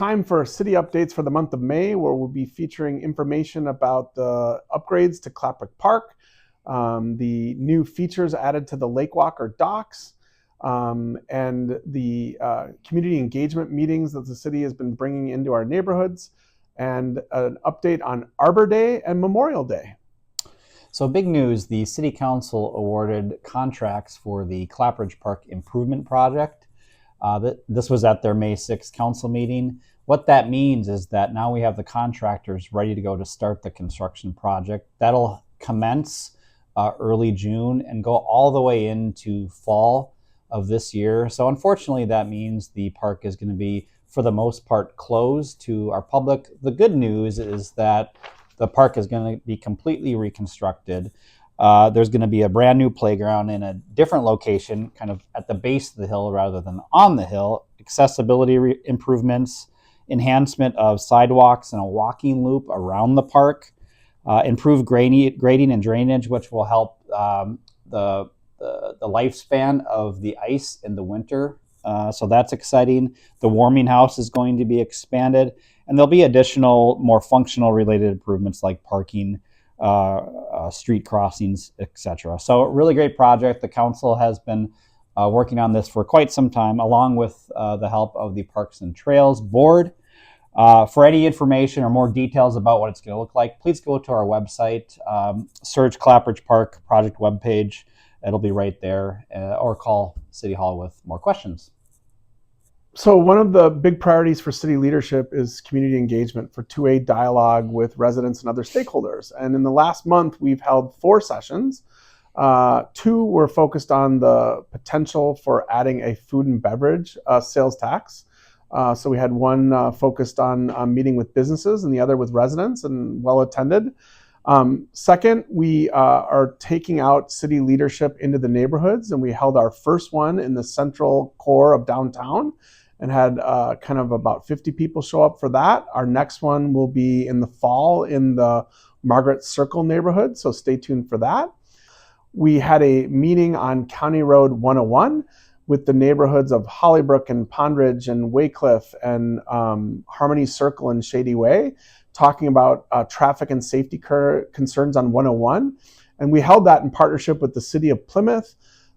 time for city updates for the month of May, where we'll be featuring information about the upgrades to Clapwick Park, the new features added to the Lake Walker docks, and the community engagement meetings that the city has been bringing into our neighborhoods, and an update on Arbor Day and Memorial Day. So big news, the City Council awarded contracts for the Clapridge Park Improvement Project. This was at their May 6th council meeting. What that means is that now we have the contractors ready to go to start the construction project. That'll commence early June and go all the way into fall of this year. So unfortunately, that means the park is going to be, for the most part, closed to our public. The good news is that the park is going to be completely reconstructed. There's going to be a brand new playground in a different location, kind of at the base of the hill rather than on the hill. Accessibility improvements, enhancement of sidewalks and a walking loop around the park, improved grading and drainage, which will help the lifespan of the ice in the winter. So that's exciting. The warming house is going to be expanded, and there'll be additional, more functional related improvements like parking, street crossings, etc. So a really great project. The council has been working on this for quite some time, along with the help of the Parks and Trails Board. For any information or more details about what it's going to look like, please go to our website, search Clapridge Park project webpage. It'll be right there, or call City Hall with more questions. So one of the big priorities for city leadership is community engagement for two-way dialogue with residents and other stakeholders. And in the last month, we've held 4 sessions. 2 were focused on the potential for adding a food and beverage sales tax. So we had one focused on meeting with businesses and the other with residents, and well attended. Second, we are taking out city leadership into the neighborhoods, and we held our first one in the central core of downtown and had kind of about 50 people show up for that. Our next one will be in the fall in the Margaret Circle neighborhood, so stay tuned for that. We had a meeting on County Road 101 with the neighborhoods of Hollybrook and Pondridge and Waycliff and Harmony Circle and Shady Way, talking about traffic and safety concerns on 101. And we held that in partnership with the City of Plymouth,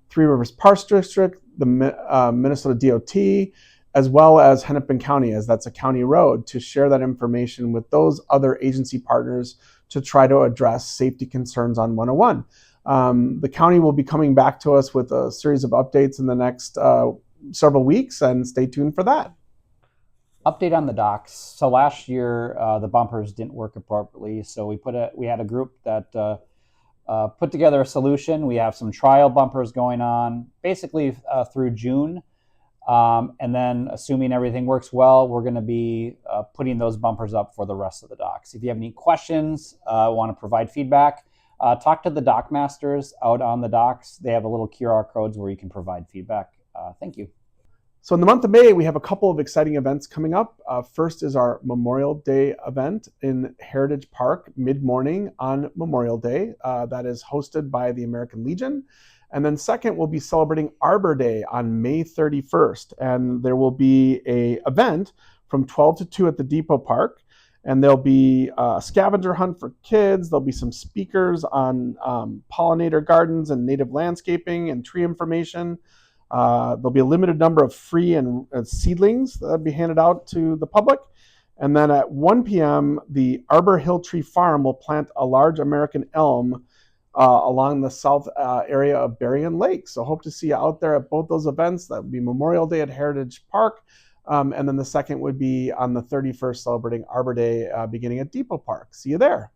Three Rivers Parks District, the Minnesota DOT, as well as Hennepin County, as that's a county road, to share that information with those other agency partners to try to address safety concerns on 101. The county will be coming back to us with a series of updates in the next several weeks, and stay tuned for that. Update on the docks. So last year, the bumpers didn't work appropriately, so we had a group that put together a solution. We have some trial bumpers going on, basically through June. And then, assuming everything works well, we're going to be putting those bumpers up for the rest of the docks. If you have any questions, want to provide feedback, talk to the dock masters out on the docks. They have a little QR codes where you can provide feedback. Thank you. So in the month of May, we have a couple of exciting events coming up. First is our Memorial Day event in Heritage Park mid-morning on Memorial Day. That is hosted by the American Legion. And then second, we'll be celebrating Arbor Day on May 31st. And there will be an event from 12 to 2 at the Depot Park. And there'll be a scavenger hunt for kids. There'll be some speakers on pollinator gardens and native landscaping and tree information. There'll be a limited number of free and seedlings that'll be handed out to the public. And then at 1 p.m., the Arbor Hill Tree Farm will plant a large American elm along the south area of Berrien Lake. So hope to see you out there at both those events. That would be Memorial Day at Heritage Park. And then the second would be on the 31st, celebrating Arbor Day beginning at Depot Park. See you there.